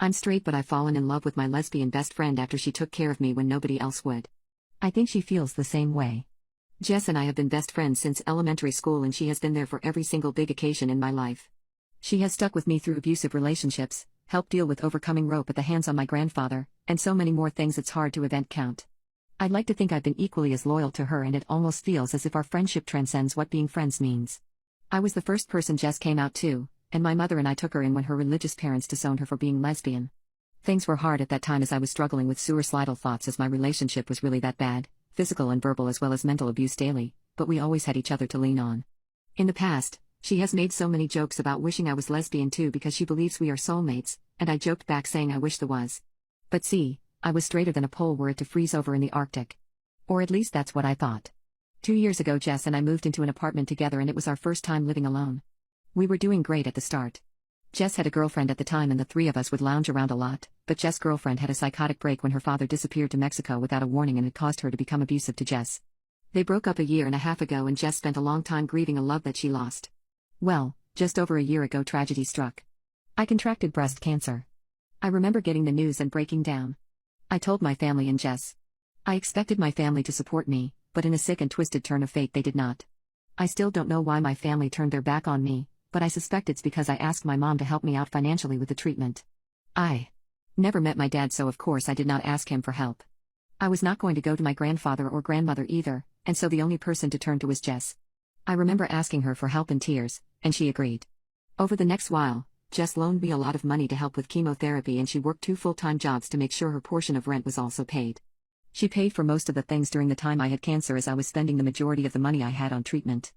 I'm straight, but I've fallen in love with my lesbian best friend after she took care of me when nobody else would. I think she feels the same way. Jess and I have been best friends since elementary school, and she has been there for every single big occasion in my life. She has stuck with me through abusive relationships, helped deal with overcoming rope at the hands of my grandfather, and so many more things it's hard to even count. I'd like to think I've been equally as loyal to her, and it almost feels as if our friendship transcends what being friends means. I was the first person Jess came out to, and my mother and I took her in when her religious parents disowned her for being lesbian. Things were hard at that time as I was struggling with suicidal thoughts, as my relationship was really that bad, physical and verbal as well as mental abuse daily, but we always had each other to lean on. In the past, she has made so many jokes about wishing I was lesbian too because she believes we are soulmates, and I joked back saying I wish there was. But see, I was straighter than a pole were it to freeze over in the Arctic. Or at least that's what I thought. 2 years ago Jess and I moved into an apartment together, and it was our first time living alone. We were doing great at the start. Jess had a girlfriend at the time and the three of us would lounge around a lot, but Jess' girlfriend had a psychotic break when her father disappeared to Mexico without a warning, and it caused her to become abusive to Jess. They broke up a year and a half ago, and Jess spent a long time grieving a love that she lost. Well, just over a year ago tragedy struck. I contracted breast cancer. I remember getting the news and breaking down. I told my family and Jess. I expected my family to support me, but in a sick and twisted turn of fate they did not. I still don't know why my family turned their back on me, but I suspect it's because I asked my mom to help me out financially with the treatment. I never met my dad, so of course I did not ask him for help. I was not going to go to my grandfather or grandmother either, and so the only person to turn to was Jess. I remember asking her for help in tears, and she agreed. Over the next while, Jess loaned me a lot of money to help with chemotherapy, and she worked 2 full-time jobs to make sure her portion of rent was also paid. She paid for most of the things during the time I had cancer, as I was spending the majority of the money I had on treatment.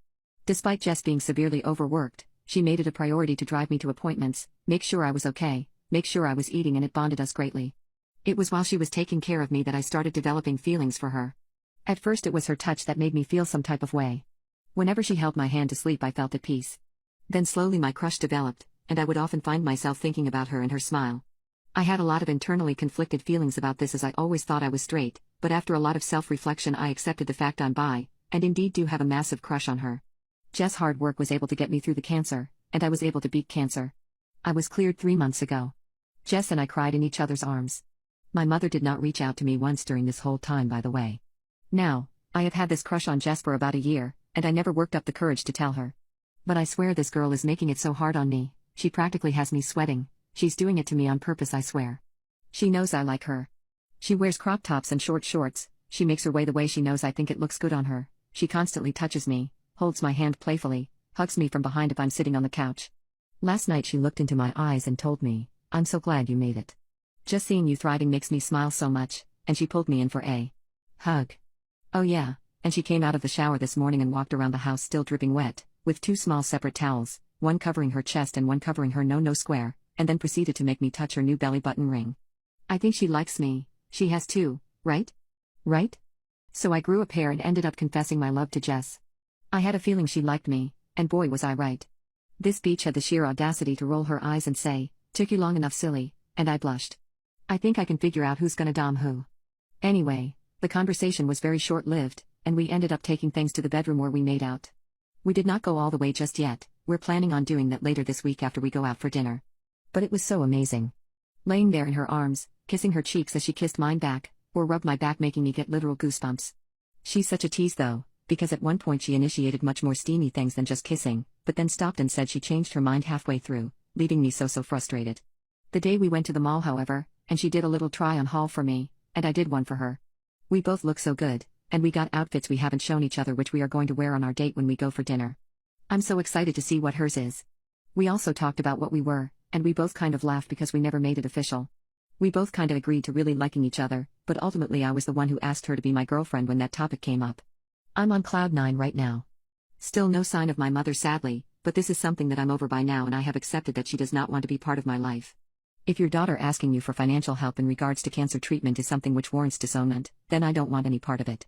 Despite Jess being severely overworked, she made it a priority to drive me to appointments, make sure I was okay, make sure I was eating, and it bonded us greatly. It was while she was taking care of me that I started developing feelings for her. At first it was her touch that made me feel some type of way. Whenever she held my hand to sleep I felt at peace. Then slowly my crush developed, and I would often find myself thinking about her and her smile. I had a lot of internally conflicted feelings about this, as I always thought I was straight, but after a lot of self-reflection I accepted the fact I'm bi, and indeed do have a massive crush on her. Jess' hard work was able to get me through the cancer, and I was able to beat cancer. I was cleared 3 months ago. Jess and I cried in each other's arms. My mother did not reach out to me once during this whole time, by the way. Now, I have had this crush on Jess for about a year, and I never worked up the courage to tell her. But I swear this girl is making it so hard on me, she practically has me sweating. She's doing it to me on purpose, I swear. She knows I like her. She wears crop tops and short shorts, she makes her way the way she knows I think it looks good on her, she constantly touches me, holds my hand playfully, hugs me from behind if I'm sitting on the couch. Last night she looked into my eyes and told me, "I'm so glad you made it. Just seeing you thriving makes me smile so much," and she pulled me in for a hug. Oh yeah, and she came out of the shower this morning and walked around the house still dripping wet, with 2 small separate towels, one covering her chest and one covering her no square, and then proceeded to make me touch her new belly button ring. I think she likes me, she has too, right? Right? So I grew a pair and ended up confessing my love to Jess. I had a feeling she liked me, and boy was I right. This beach had the sheer audacity to roll her eyes and say, "Took you long enough, silly," and I blushed. I think I can figure out who's gonna dom who. Anyway, the conversation was very short-lived, and we ended up taking things to the bedroom where we made out. We did not go all the way just yet, we're planning on doing that later this week after we go out for dinner. But it was so amazing. Laying there in her arms, kissing her cheeks as she kissed mine back, or rubbed my back, making me get literal goosebumps. She's such a tease though, because at one point she initiated much more steamy things than just kissing, but then stopped and said she changed her mind halfway through, leaving me so frustrated. The day we went to the mall, however, and she did a little try-on haul for me, and I did one for her. We both look so good, and we got outfits we haven't shown each other which we are going to wear on our date when we go for dinner. I'm so excited to see what hers is. We also talked about what we were, and we both kind of laughed because we never made it official. We both kind of agreed to really liking each other, but ultimately I was the one who asked her to be my girlfriend when that topic came up. I'm on cloud 9 right now. Still no sign of my mother, sadly, but this is something that I'm over by now, and I have accepted that she does not want to be part of my life. If your daughter asking you for financial help in regards to cancer treatment is something which warrants disownment, then I don't want any part of it.